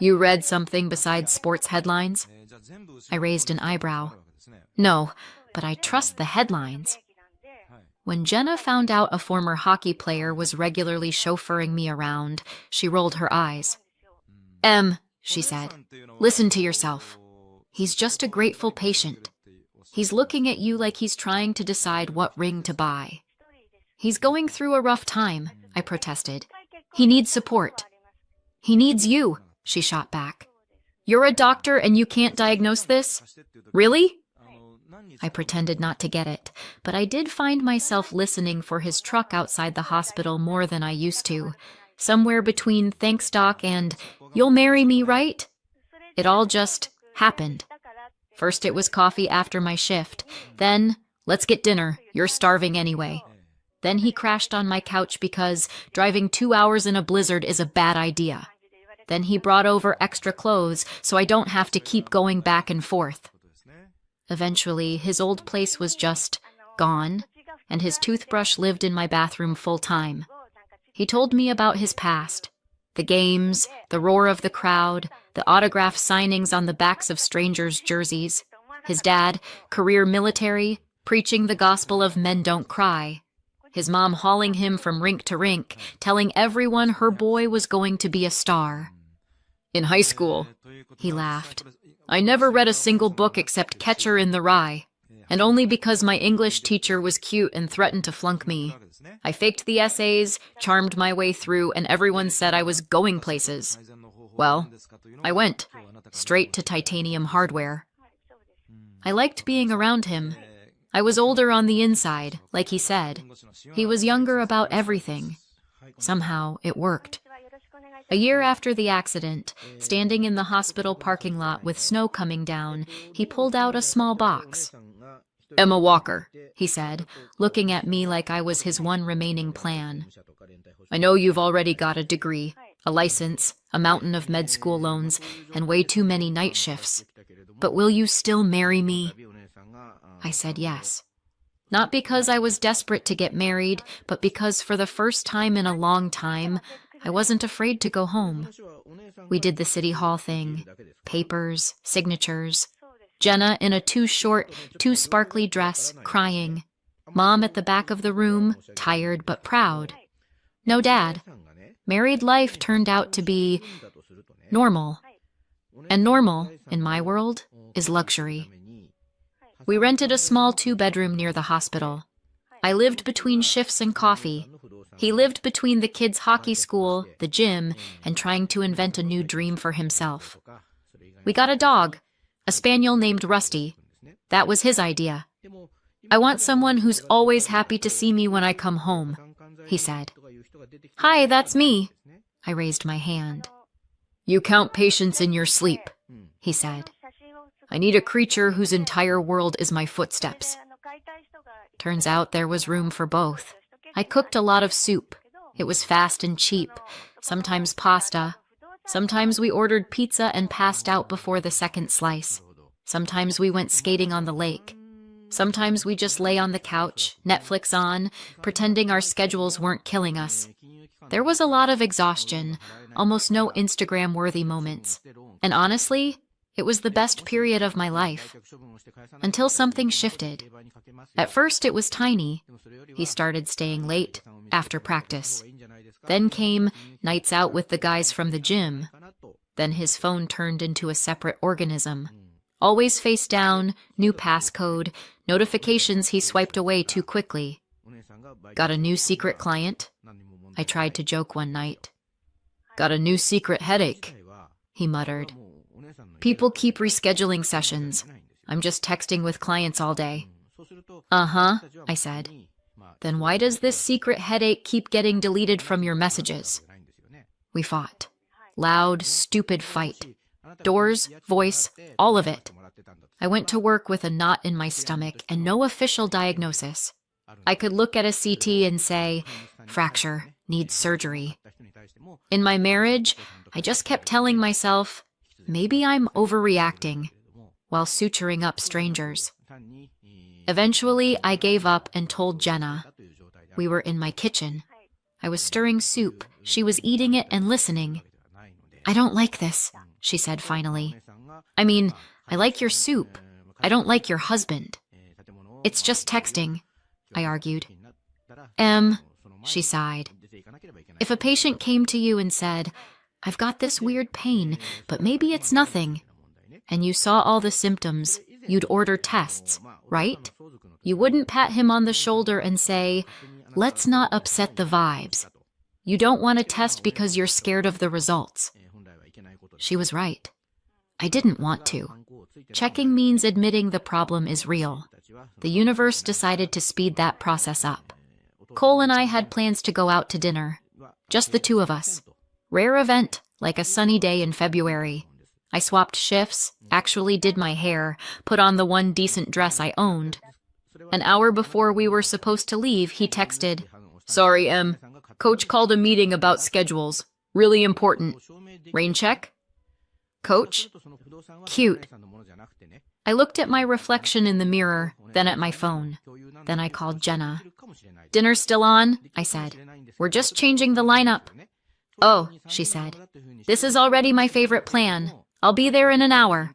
You read something besides sports headlines? I raised an eyebrow. No, but I trust the headlines. When Jenna found out a former hockey player was regularly chauffeuring me around, she rolled her eyes. She said, listen to yourself. He's just a grateful patient. He's looking at you like he's trying to decide what ring to buy. He's going through a rough time, I protested. He needs support. He needs you, she shot back. You're a doctor and you can't diagnose this? Really? I pretended not to get it, but I did find myself listening for his truck outside the hospital more than I used to, somewhere between thanks doc and you'll marry me, right? It all just happened. First it was coffee after my shift, then let's get dinner, you're starving anyway. Then he crashed on my couch because driving 2 hours in a blizzard is a bad idea. Then he brought over extra clothes so I don't have to keep going back and forth. Eventually, his old place was just gone, and his toothbrush lived in my bathroom full-time. He told me about his past, the games, the roar of the crowd, the autograph signings on the backs of strangers' jerseys, his dad, career military, preaching the gospel of men don't cry, his mom hauling him from rink to rink, telling everyone her boy was going to be a star. In high school, he laughed, I never read a single book except Catcher in the Rye, and only because my English teacher was cute and threatened to flunk me. I faked the essays, charmed my way through, and everyone said I was going places. Well, I went, straight to Titanium Hardware. I liked being around him. I was older on the inside, like he said. He was younger about everything. Somehow, it worked. A year after the accident, standing in the hospital parking lot with snow coming down, he pulled out a small box. Emma Walker, he said, looking at me like I was his one remaining plan. I know you've already got a degree, a license, a mountain of med school loans, and way too many night shifts. But will you still marry me? I said yes. Not because I was desperate to get married, but because for the first time in a long time, I wasn't afraid to go home. We did the city hall thing, papers, signatures. Jenna in a too short, too sparkly dress, crying. Mom at the back of the room, tired but proud. No dad. Married life turned out to be normal. And normal, in my world, is luxury. We rented a small 2-bedroom near the hospital. I lived between shifts and coffee. He lived between the kids' hockey school, the gym, and trying to invent a new dream for himself. We got a dog, a spaniel named Rusty. That was his idea. I want someone who's always happy to see me when I come home, he said. Hi, that's me. I raised my hand. You count patients in your sleep, he said. I need a creature whose entire world is my footsteps. Turns out there was room for both. I cooked a lot of soup. It was fast and cheap, sometimes pasta. Sometimes we ordered pizza and passed out before the second slice. Sometimes we went skating on the lake. Sometimes we just lay on the couch, Netflix on, pretending our schedules weren't killing us. There was a lot of exhaustion, almost no Instagram-worthy moments. And honestly, it was the best period of my life. Until something shifted. At first it was tiny. He started staying late, after practice. Then came nights out with the guys from the gym. Then his phone turned into a separate organism. Always face down, new passcode, notifications he swiped away too quickly. Got a new secret client? I tried to joke one night. Got a new secret headache, he muttered. People keep rescheduling sessions. I'm just texting with clients all day. Uh-huh, I said. Then why does this secret headache keep getting deleted from your messages? We fought. Loud, stupid fight. Doors, voice, all of it. I went to work with a knot in my stomach and no official diagnosis. I could look at a CT and say, fracture, needs surgery. In my marriage, I just kept telling myself, maybe I'm overreacting, while suturing up strangers. Eventually, I gave up and told Jenna. We were in my kitchen. I was stirring soup. She was eating it and listening. I don't like this, she said finally. I mean, I like your soup. I don't like your husband. It's just texting, I argued. She sighed. If a patient came to you and said, I've got this weird pain, but maybe it's nothing, and you saw all the symptoms, you'd order tests, right? You wouldn't pat him on the shoulder and say, let's not upset the vibes. You don't want to test because you're scared of the results. She was right. I didn't want to. Checking means admitting the problem is real. The universe decided to speed that process up. Cole and I had plans to go out to dinner. Just the two of us. Rare event, like a sunny day in February. I swapped shifts, actually did my hair, put on the one decent dress I owned. An hour before we were supposed to leave, he texted, Sorry, Em. Coach called a meeting about schedules. Really important. Rain check? Coach? Cute. I looked at my reflection in the mirror, then at my phone. Then I called Jenna. Dinner's still on, I said. We're just changing the lineup. Oh, she said. This is already my favorite plan. I'll be there in an hour.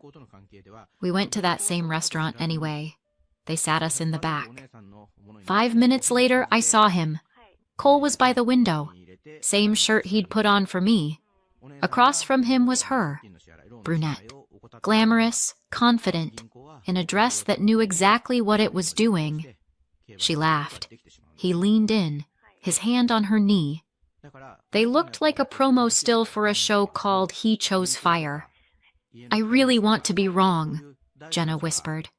We went to that same restaurant anyway. They sat us in the back. 5 minutes later, I saw him. Cole was by the window. Same shirt he'd put on for me. Across from him was her. Brunette. Glamorous, confident, in a dress that knew exactly what it was doing. She laughed. He leaned in, his hand on her knee. They looked like a promo still for a show called He Chose Fire. I really want to be wrong, Jenna whispered.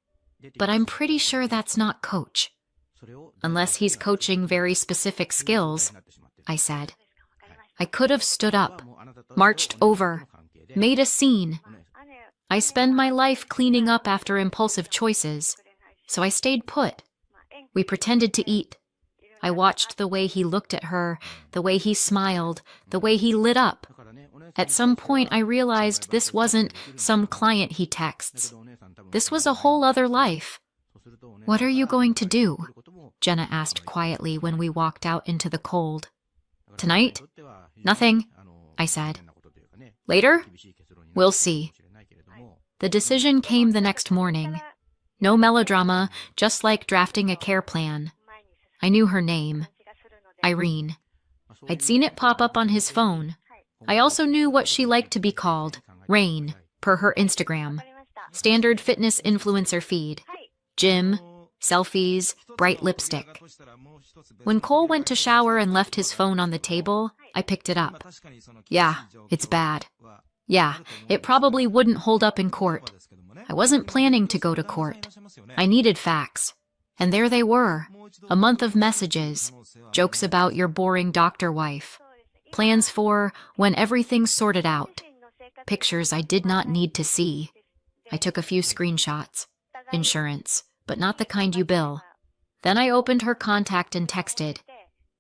But I'm pretty sure that's not Coach. Unless he's coaching very specific skills, I said. I could have stood up, marched over, made a scene. I spend my life cleaning up after impulsive choices, so I stayed put. We pretended to eat. I watched the way he looked at her, the way he smiled, the way he lit up. At some point, I realized this wasn't some client he texts. This was a whole other life. What are you going to do? Jenna asked quietly when we walked out into the cold. Tonight? Nothing, I said. Later? We'll see. The decision came the next morning. No melodrama, just like drafting a care plan. I knew her name. Irene. I'd seen it pop up on his phone. I also knew what she liked to be called, Rain, per her Instagram. Standard fitness influencer feed. Gym, selfies, bright lipstick. When Cole went to shower and left his phone on the table, I picked it up. Yeah, it's bad. Yeah, it probably wouldn't hold up in court. I wasn't planning to go to court. I needed facts. And there they were. A month of messages. Jokes about your boring doctor wife. Plans for when everything's sorted out. Pictures I did not need to see. I took a few screenshots. Insurance, but not the kind you bill. Then I opened her contact and texted.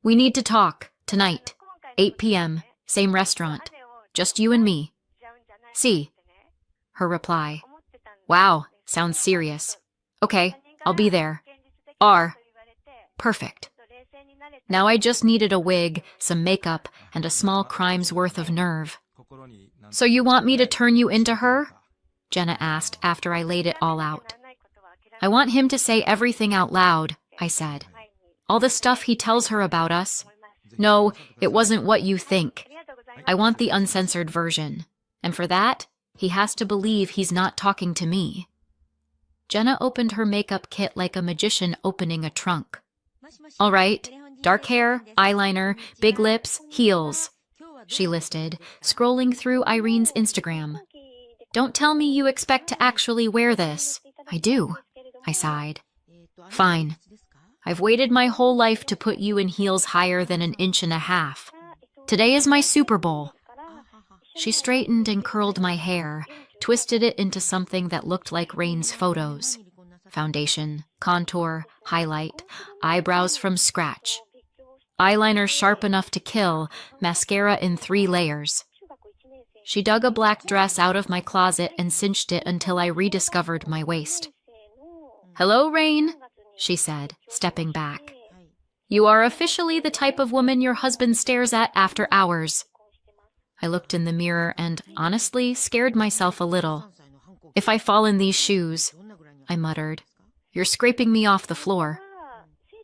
We need to talk, tonight. 8 p.m., same restaurant. Just you and me. See. Her reply. Wow, sounds serious. Okay, I'll be there. Perfect. Now I just needed a wig, some makeup, and a small crime's worth of nerve. So you want me to turn you into her? Jenna asked after I laid it all out. I want him to say everything out loud, I said. All the stuff he tells her about us. No, it wasn't what you think. I want the uncensored version. And for that, he has to believe he's not talking to me. Jenna opened her makeup kit like a magician opening a trunk. All right, dark hair, eyeliner, big lips, heels, she listed, scrolling through Irene's Instagram. Don't tell me you expect to actually wear this. I do, I sighed. Fine. I've waited my whole life to put you in heels higher than 1.5 inches. Today is my Super Bowl. She straightened and curled my hair, twisted it into something that looked like Rain's photos. Foundation, contour, highlight, eyebrows from scratch. Eyeliner sharp enough to kill, mascara in 3 layers. She dug a black dress out of my closet and cinched it until I rediscovered my waist. "Hello, Rain," she said, stepping back. "You are officially the type of woman your husband stares at after hours." I looked in the mirror and, honestly, scared myself a little. "If I fall in these shoes," I muttered, "you're scraping me off the floor."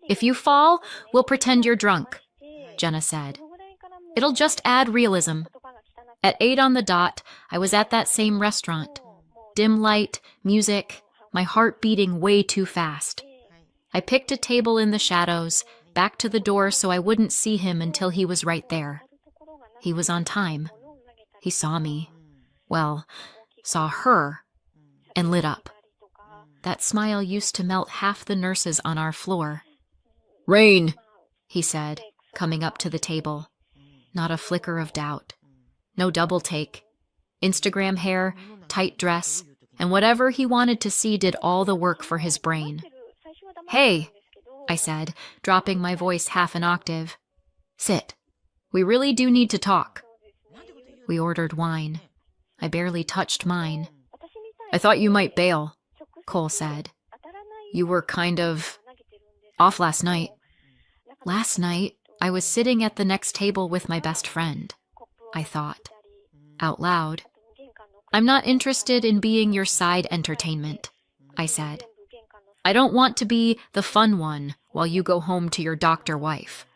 "If you fall, we'll pretend you're drunk," Jenna said. "It'll just add realism." At 8 on the dot, I was at that same restaurant. Dim light, music, my heart beating way too fast. I picked a table in the shadows, back to the door so I wouldn't see him until he was right there. He was on time. He saw me. Well, saw her, and lit up. That smile used to melt half the nurses on our floor. "Rain," he said, coming up to the table. Not a flicker of doubt. No double take. Instagram hair, tight dress, and whatever he wanted to see did all the work for his brain. "Hey," I said, dropping my voice half an octave. "Sit. We really do need to talk." We ordered wine. I barely touched mine. "I thought you might bail," Cole said. "You were kind of off last night." Last night, I was sitting at the next table with my best friend. I thought, out loud. "I'm not interested in being your side entertainment," I said. "I don't want to be the fun one while you go home to your doctor wife."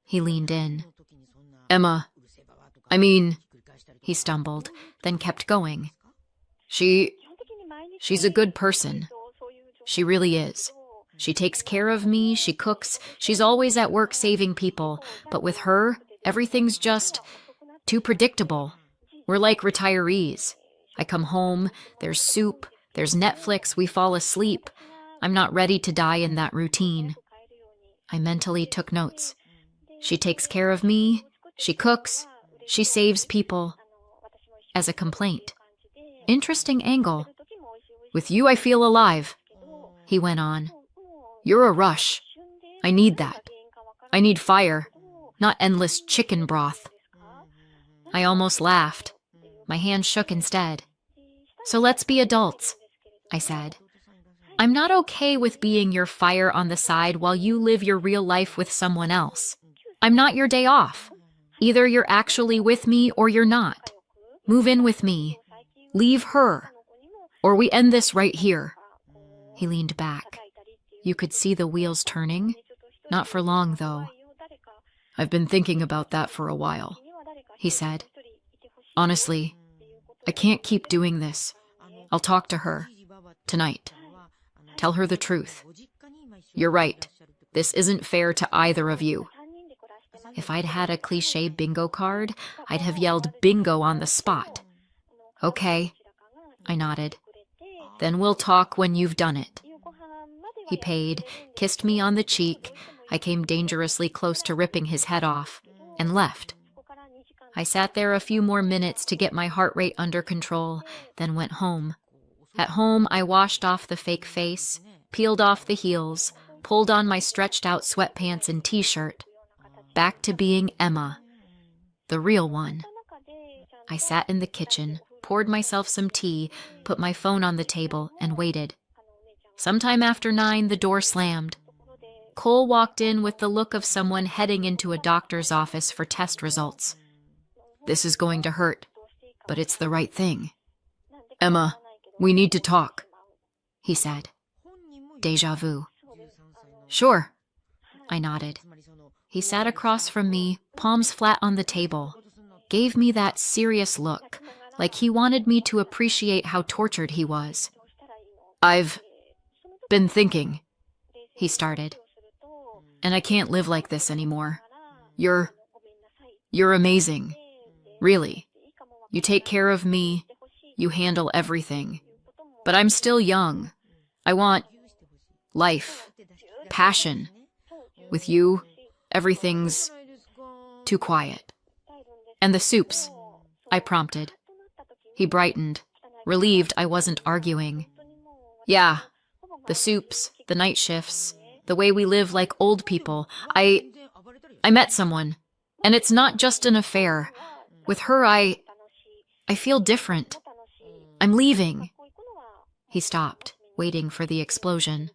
He leaned in. "Emma, he stumbled, then kept going. She's a good person. She really is. She takes care of me, she cooks, she's always at work saving people, but with her, everything's just too predictable. We're like retirees. I come home, there's soup, there's Netflix, we fall asleep. I'm not ready to die in that routine." I mentally took notes. She takes care of me, she cooks, she saves people. As a complaint. Interesting angle. "With you, I feel alive," he went on. "You're a rush. I need that. I need fire, not endless chicken broth." I almost laughed. My hand shook instead. "So let's be adults," I said. "I'm not okay with being your fire on the side while you live your real life with someone else. I'm not your day off. Either you're actually with me or you're not. Move in with me. Leave her. Or we end this right here." He leaned back. You could see the wheels turning. Not for long, though. "I've been thinking about that for a while," he said. "Honestly, I can't keep doing this. I'll talk to her. Tonight. Tell her the truth. You're right. This isn't fair to either of you." If I'd had a cliché bingo card, I'd have yelled bingo on the spot. "Okay," I nodded. "Then we'll talk when you've done it." He paid, kissed me on the cheek. I came dangerously close to ripping his head off, and left. I sat there a few more minutes to get my heart rate under control, then went home. At home, I washed off the fake face, peeled off the heels, pulled on my stretched-out sweatpants and t-shirt. Back to being Emma, the real one. I sat in the kitchen, poured myself some tea, put my phone on the table, and waited. Sometime after 9, the door slammed. Cole walked in with the look of someone heading into a doctor's office for test results. "This is going to hurt, but it's the right thing. Emma, we need to talk," he said. Deja vu. "Sure," I nodded. He sat across from me, palms flat on the table, gave me that serious look, like he wanted me to appreciate how tortured he was. "I've been thinking," he started, "and I can't live like this anymore. You're amazing. Really. You take care of me. You handle everything. But I'm still young. I want life, passion. With you, everything's too quiet. And the soups. I prompted. He brightened, relieved I wasn't arguing. Yeah, the soups, the night shifts, the way we live like old people. I met someone, and it's not just an affair. With her, I feel different. I'm leaving. He stopped, waiting for the explosion.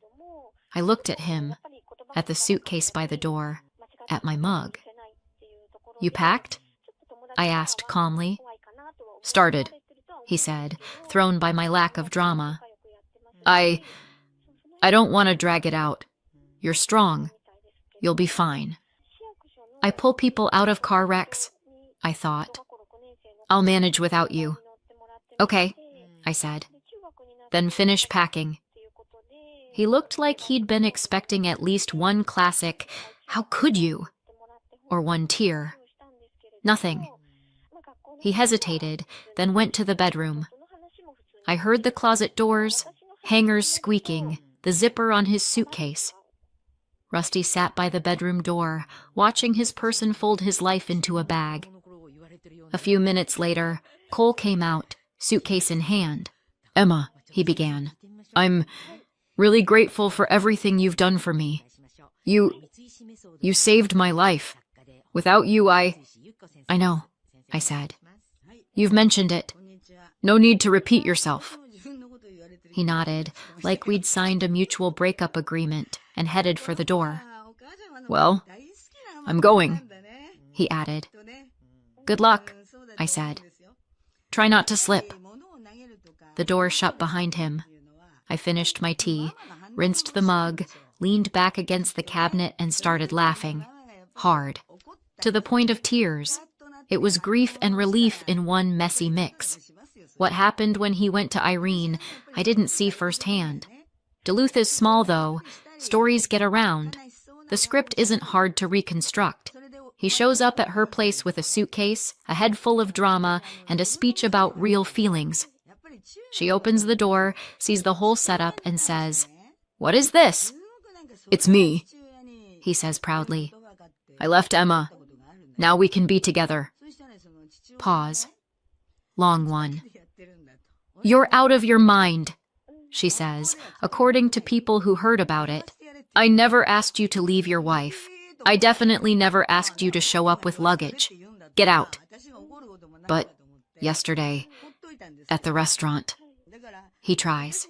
I looked at him, at the suitcase by the door, at my mug. You packed? I asked calmly. Started, he said, thrown by my lack of drama. I don't want to drag it out. You're strong. You'll be fine. I pull people out of car wrecks, I thought. I'll manage without you. Okay, I said. Then finish packing. He looked like he'd been expecting at least one classic, "How could you?" or one tear. Nothing. He hesitated, then went to the bedroom. I heard the closet doors, hangers squeaking, the zipper on his suitcase. Rusty sat by the bedroom door, watching his person fold his life into a bag. A few minutes later, Cole came out, suitcase in hand. Emma, he began, I'm really grateful for everything you've done for me. You saved my life. Without you, I know, I said. You've mentioned it. No need to repeat yourself. He nodded, like we'd signed a mutual breakup agreement, and headed for the door. Well, I'm going, he added. Good luck, I said. Try not to slip. The door shut behind him. I finished my tea, rinsed the mug, leaned back against the cabinet and started laughing. Hard. To the point of tears. It was grief and relief in one messy mix. What happened when he went to Irene, I didn't see firsthand. Duluth is small, though. Stories get around. The script isn't hard to reconstruct. He shows up at her place with a suitcase, a head full of drama, and a speech about real feelings. She opens the door, sees the whole setup, and says, "What is this?" "It's me," he says proudly. "I left Emma. Now we can be together." Pause. Long one. "You're out of your mind," she says, according to people who heard about it. "I never asked you to leave your wife. I definitely never asked you to show up with luggage. Get out." "But yesterday, at the restaurant," he tries.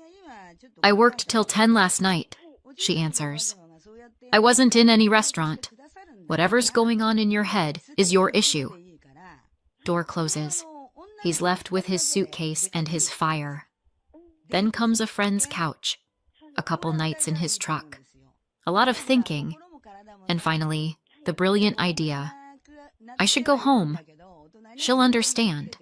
"I worked till 10 last night," she answers. "I wasn't in any restaurant. Whatever's going on in your head is your issue." Door closes. He's left with his suitcase and his fire. Then comes a friend's couch, a couple nights in his truck, a lot of thinking, and finally, the brilliant idea. I should go home. She'll understand.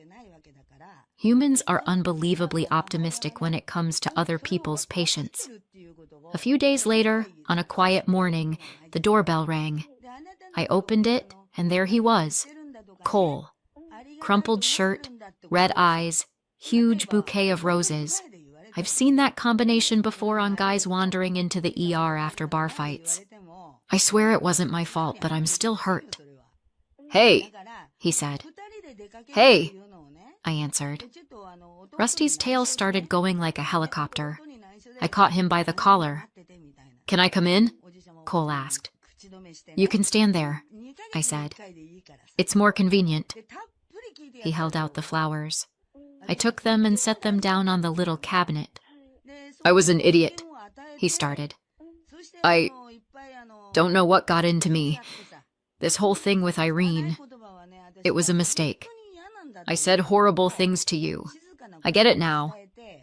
Humans are unbelievably optimistic when it comes to other people's patience. A few days later, on a quiet morning, the doorbell rang. I opened it, and there he was, Cole. Crumpled shirt, red eyes, huge bouquet of roses. I've seen that combination before on guys wandering into the ER after bar fights. I swear it wasn't my fault, but I'm still hurt. "Hey," he said. "Hey," I answered. Rusty's tail started going like a helicopter. I caught him by the collar. "Can I come in?" Cole asked. "You can stand there," I said. "It's more convenient." He held out the flowers. I took them and set them down on the little cabinet. "I was an idiot," he started. "I don't know what got into me. This whole thing with Irene. It was a mistake. I said horrible things to you. I get it now.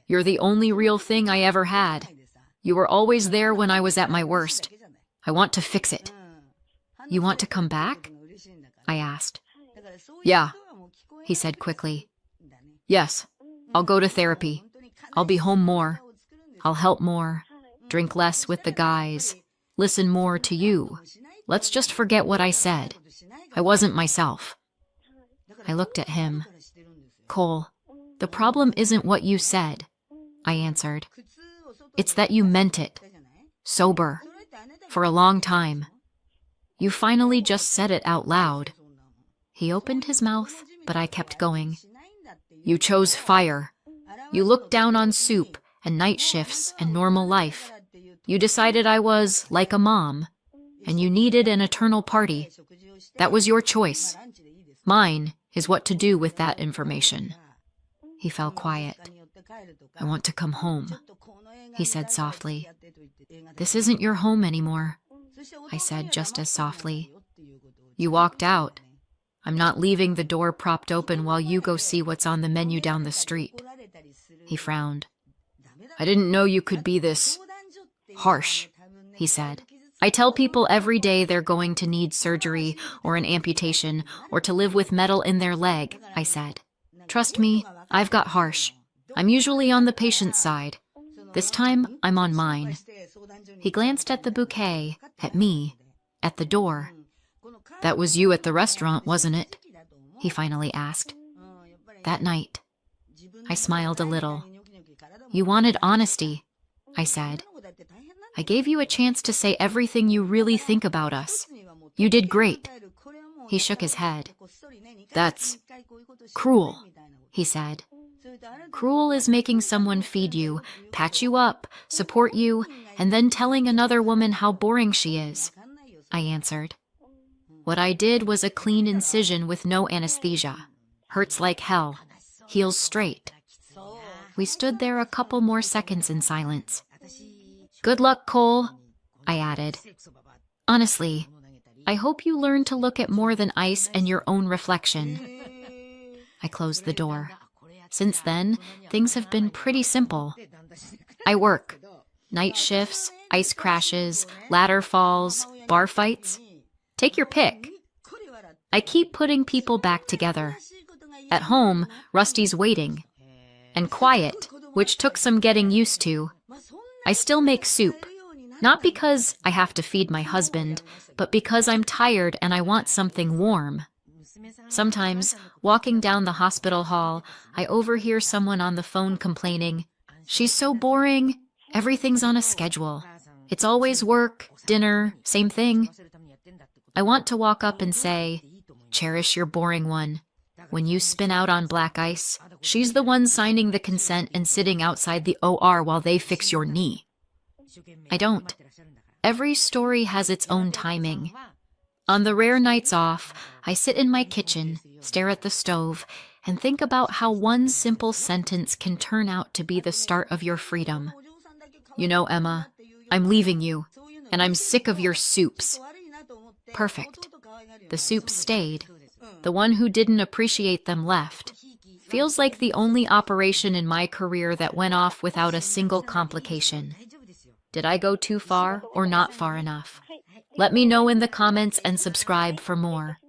You're the only real thing I ever had. You were always there when I was at my worst. I want to fix it." "You want to come back?" I asked. "Yeah," he said quickly. "Yes, I'll go to therapy. I'll be home more. I'll help more, drink less with the guys, listen more to you. Let's just forget what I said. I wasn't myself." I looked at him. "Cole, the problem isn't what you said," I answered. "It's that you meant it. Sober. For a long time. You finally just said it out loud." He opened his mouth, but I kept going. You chose fire. You looked down on soup and night shifts and normal life. You decided I was like a mom, and you needed an eternal party. That was your choice. Mine is what to do with that information." He fell quiet. "I want to come home," he said softly. "This isn't your home anymore," I said just as softly. "You walked out. I'm not leaving the door propped open while you go see what's on the menu down the street." He frowned. "I didn't know you could be this harsh," he said. "I tell people every day they're going to need surgery or an amputation or to live with metal in their leg," I said. "Trust me, I've got harsh. I'm usually on the patient's side. This time, I'm on mine." He glanced at the bouquet, at me, at the door. "That was you at the restaurant, wasn't it?" he finally asked. "That night." I smiled a little. "You wanted honesty," I said. "I gave you a chance to say everything you really think about us. You did great." He shook his head. "That's cruel," he said. "Cruel is making someone feed you, patch you up, support you, and then telling another woman how boring she is," I answered. "What I did was a clean incision with no anesthesia. Hurts like hell. Heals straight." We stood there a couple more seconds in silence. "Good luck, Cole," I added. "Honestly, I hope you learn to look at more than ice and your own reflection." I closed the door. Since then, things have been pretty simple. I work. Night shifts, ice crashes, ladder falls, bar fights. Take your pick. I keep putting people back together. At home, Rusty's waiting. And quiet, which took some getting used to. I still make soup. Not because I have to feed my husband, but because I'm tired and I want something warm. Sometimes, walking down the hospital hall, I overhear someone on the phone complaining, "She's so boring. Everything's on a schedule. It's always work, dinner, same thing." I want to walk up and say, "Cherish your boring one. When you spin out on black ice, she's the one signing the consent and sitting outside the OR while they fix your knee." I don't. Every story has its own timing. On the rare nights off, I sit in my kitchen, stare at the stove, and think about how one simple sentence can turn out to be the start of your freedom. "You know, Emma, I'm leaving you, and I'm sick of your soups." Perfect. The soups stayed. The one who didn't appreciate them left. Feels like the only operation in my career that went off without a single complication. Did I go too far or not far enough? Let me know in the comments and subscribe for more.